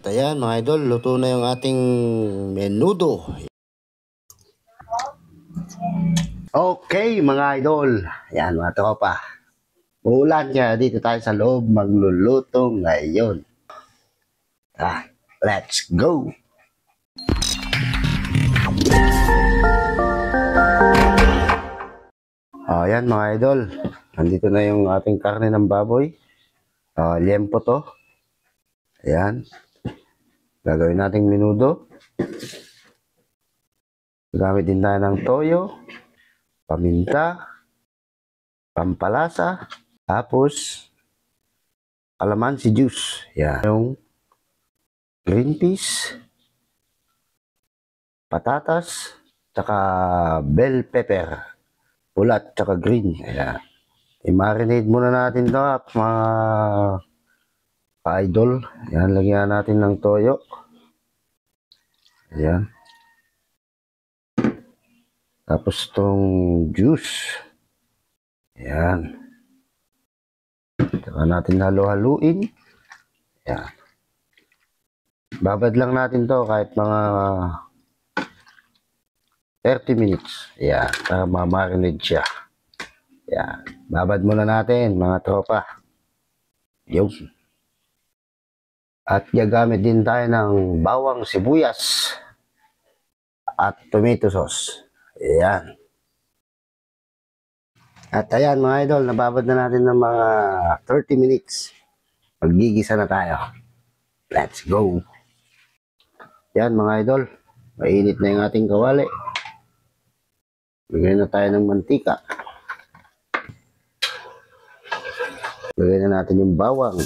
Ayan mga idol, luto na yung ating menudo. Okay mga idol, ayan mga tropa. Uulan kaya dito tayo sa loob magluluto ngayon. Let's go! Ayan mga idol, nandito na yung ating karne ng baboy. Liempo to. Ayan. Gagawin nating menudo. Gamit din tayo ng toyo, paminta, pampalasa, tapos calamansi juice. Yan. Yung green peas, patatas, tsaka bell pepper. Pula at tsaka green. Ayan. I-marinate muna natin ito mga ka-idol. Ayan, lagyan natin ng toyo. Ayan. Tapos itong juice. Ayan. Saka natin halo-haluin. Ayan. Babad lang natin to kahit mga 30 minutes. Ayan. Para ma-marinate siya. Ayan. Babad muna natin mga tropa. Yung. At gagamit din tayo ng bawang sibuyas at tomato sauce. Ayan. At ayan mga idol, nababad na natin ng mga 30 minutes. Maggigisa na tayo. Let's go! Ayan mga idol, mainit na yung ating kawali. Lagyan na tayo ng mantika. Lagyan na natin yung bawang.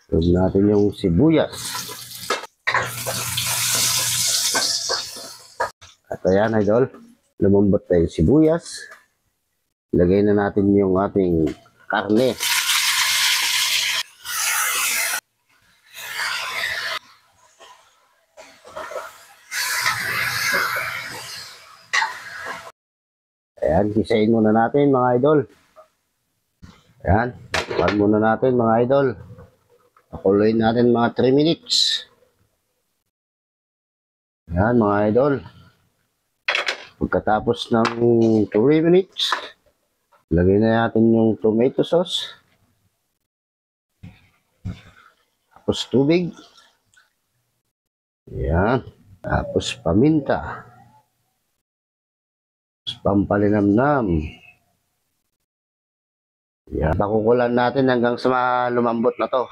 Lagyan natin yung sibuyas. At ayan idol, lumambot na yung sibuyas. Lagay na natin yung ating karne. Ayan, gisain muna natin mga idol. Ayan, pan muna natin mga idol. Pakuloyin natin mga 3 minutes. Ayan mga idol. Pagkatapos ng 3 minutes, lagay na natin yung tomato sauce. Tapos tubig. Ayan. Tapos paminta. Tapos pampalinamnam. Ayan. Pakukulan natin hanggang sa lumambot na to.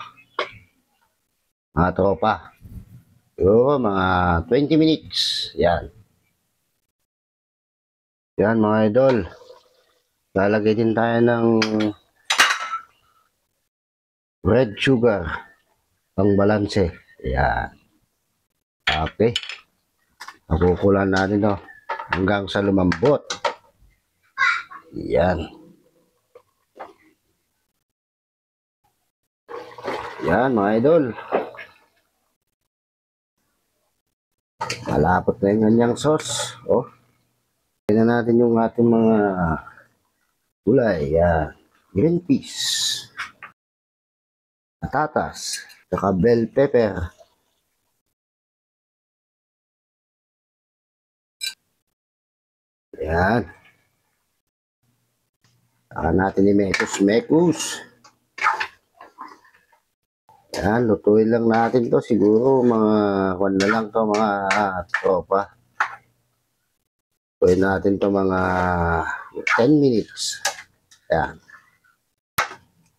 Mga tropa. So, mga 20 minutes. Ayan. Ayan mga idol. Lalagay din tayo ng red sugar pang balanse. Ayan. Okay. Pakukulan natin to hanggang sa lumambot. Ayan. Ayan mga idol. Malapot na yung kanyang sauce. Oh. Tingnan natin yung ating mga gulay. Ayan. Green peas. Patatas. Saka bell pepper. Ayan. Saka natin i-mekus-mekus. Ayan. Lutuin lang natin to. Siguro mga kwan na lang to mga tropa. Lutuin natin to mga 10 minutes. Ayan.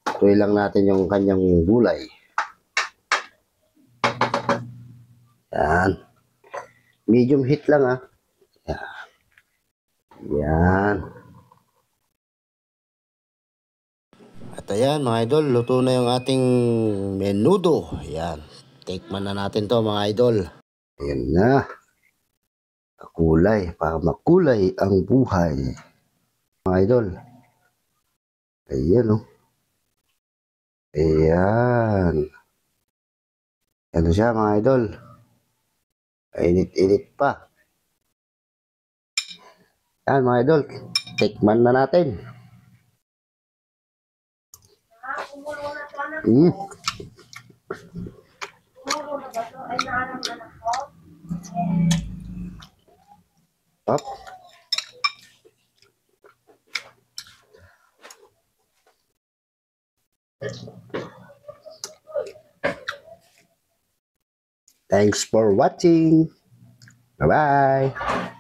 Lutuin lang natin yung kanyang gulay. Ayan. Medium heat lang ha. Ayan. Ayan. At ayan mga idol, luto na yung ating menudo. Ayan. Tikman na natin to mga idol. Ayan na. Kulay. Para makulay ang buhay. Mga idol. Ayan o. Ayan. Ano siya mga idol? Init-init pa. Ayan mga idol. Tikman na natin. Mm. Up. Thanks for watching. Bye-bye.